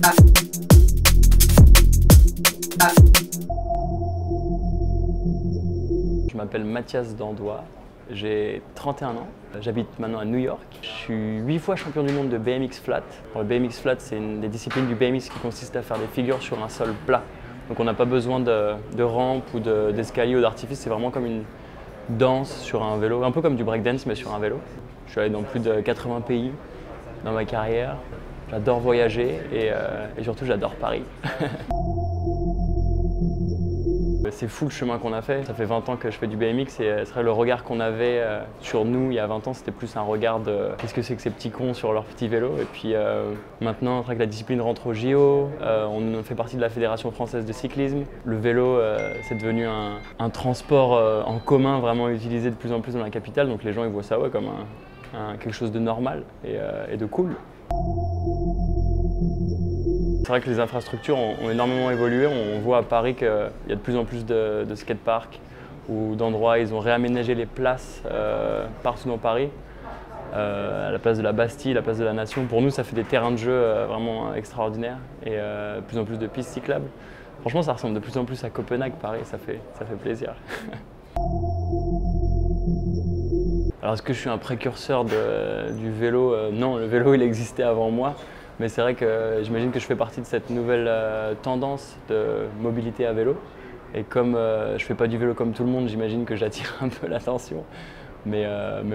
Je m'appelle Mathias Dandois, j'ai 31 ans, j'habite maintenant à New York. Je suis 8 fois champion du monde de BMX flat. Le BMX flat, c'est une des disciplines du BMX qui consiste à faire des figures sur un sol plat. Donc on n'a pas besoin de rampe ou d'escalier ou d'artifice, c'est vraiment comme une danse sur un vélo, un peu comme du breakdance mais sur un vélo. Je suis allé dans plus de 80 pays dans ma carrière. J'adore voyager et surtout j'adore Paris. C'est fou le chemin qu'on a fait. Ça fait 20 ans que je fais du BMX et c'est vrai le regard qu'on avait sur nous il y a 20 ans, c'était plus un regard de qu'est-ce que c'est que ces petits cons sur leur petit vélo. Et puis maintenant, c'est vrai que la discipline rentre au JO, on fait partie de la Fédération française de cyclisme. Le vélo, c'est devenu un transport en commun vraiment utilisé de plus en plus dans la capitale. Donc les gens ils voient ça comme quelque chose de normal et de cool. C'est vrai que les infrastructures ont énormément évolué. On voit à Paris qu'il y a de plus en plus de skateparks ou d'endroits. Ils ont réaménagé les places partout dans Paris. À la place de la Bastille, la place de la Nation. Pour nous, ça fait des terrains de jeu vraiment extraordinaires et de plus en plus de pistes cyclables. Franchement, ça ressemble de plus en plus à Copenhague, Paris. Ça fait plaisir. Alors, est-ce que je suis un précurseur du vélo? Non, le vélo, il existait avant moi. Mais c'est vrai que j'imagine que je fais partie de cette nouvelle tendance de mobilité à vélo. Et comme je ne fais pas du vélo comme tout le monde, j'imagine que j'attire un peu l'attention. Mais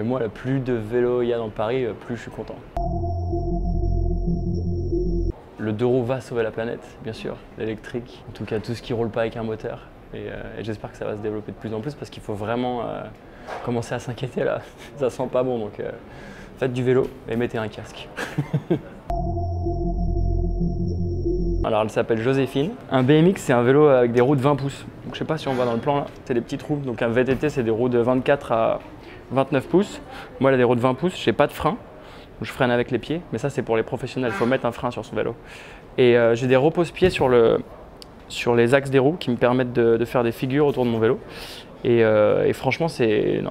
moi, plus de vélos il y a dans Paris, plus je suis content. Le 2 roues va sauver la planète, bien sûr, l'électrique. En tout cas, tout ce qui ne roule pas avec un moteur. Et j'espère que ça va se développer de plus en plus parce qu'il faut vraiment commencer à s'inquiéter là. Ça sent pas bon, donc faites du vélo et mettez un casque. Alors elle s'appelle Joséphine. Un BMX c'est un vélo avec des roues de 20 pouces. Donc, je sais pas si on voit dans le plan là, c'est des petites roues. Donc un VTT c'est des roues de 24 à 29 pouces. Moi elle a des roues de 20 pouces, j'ai pas de frein. Donc, je freine avec les pieds, mais ça c'est pour les professionnels, il faut mettre un frein sur son vélo. Et j'ai des repose-pieds sur les axes des roues qui me permettent de faire des figures autour de mon vélo. Et franchement c'est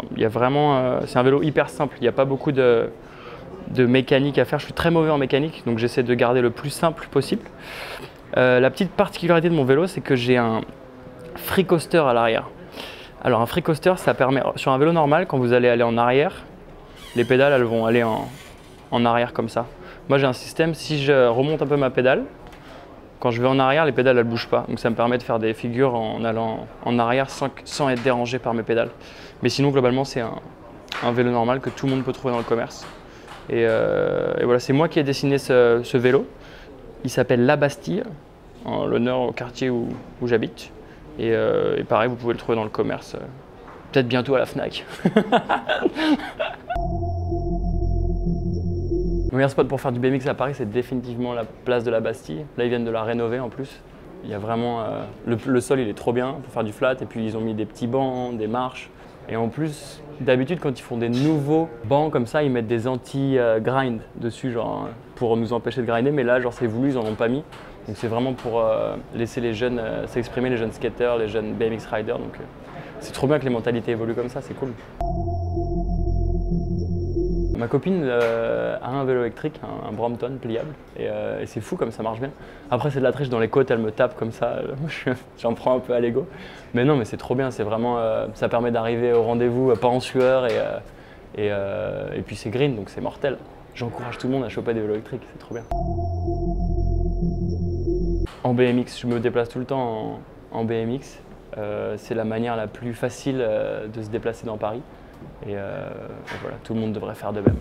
un vélo hyper simple, il n'y a pas beaucoup de mécanique à faire. Je suis très mauvais en mécanique, donc j'essaie de garder le plus simple possible. La petite particularité de mon vélo, c'est que j'ai un free coaster à l'arrière. Alors un free coaster, ça permet, sur un vélo normal, quand vous allez aller en arrière, les pédales elles vont aller en arrière comme ça. Moi j'ai un système, si je remonte un peu ma pédale, quand je vais en arrière, les pédales elles bougent pas. Donc ça me permet de faire des figures en allant en arrière sans être dérangé par mes pédales. Mais sinon globalement c'est un vélo normal que tout le monde peut trouver dans le commerce. Et voilà, c'est moi qui ai dessiné ce vélo. Il s'appelle La Bastille, en l'honneur au quartier où j'habite. Et pareil, vous pouvez le trouver dans le commerce, peut-être bientôt à la Fnac. Mon meilleur spot pour faire du BMX à Paris, c'est définitivement la place de la Bastille. Là, ils viennent de la rénover en plus. Il y a vraiment, le sol, il est trop bien pour faire du flat. Et puis, ils ont mis des petits bancs, des marches. Et en plus, d'habitude, quand ils font des nouveaux bancs comme ça, ils mettent des anti-grind dessus, genre pour nous empêcher de grinder. Mais là, genre c'est voulu, ils en ont pas mis. Donc c'est vraiment pour laisser les jeunes s'exprimer, les jeunes skaters, les jeunes BMX riders. Donc c'est trop bien que les mentalités évoluent comme ça, c'est cool. Ma copine a un vélo électrique, un Brompton pliable, et c'est fou comme ça marche bien. Après c'est de la triche, dans les côtes elle me tape comme ça, j'en prends un peu à l'ego. Mais non mais c'est trop bien, c'est vraiment, ça permet d'arriver au rendez-vous pas en sueur et puis c'est green donc c'est mortel. J'encourage tout le monde à choper des vélos électriques, c'est trop bien. En BMX, je me déplace tout le temps en BMX, c'est la manière la plus facile de se déplacer dans Paris. Et voilà, tout le monde devrait faire de même.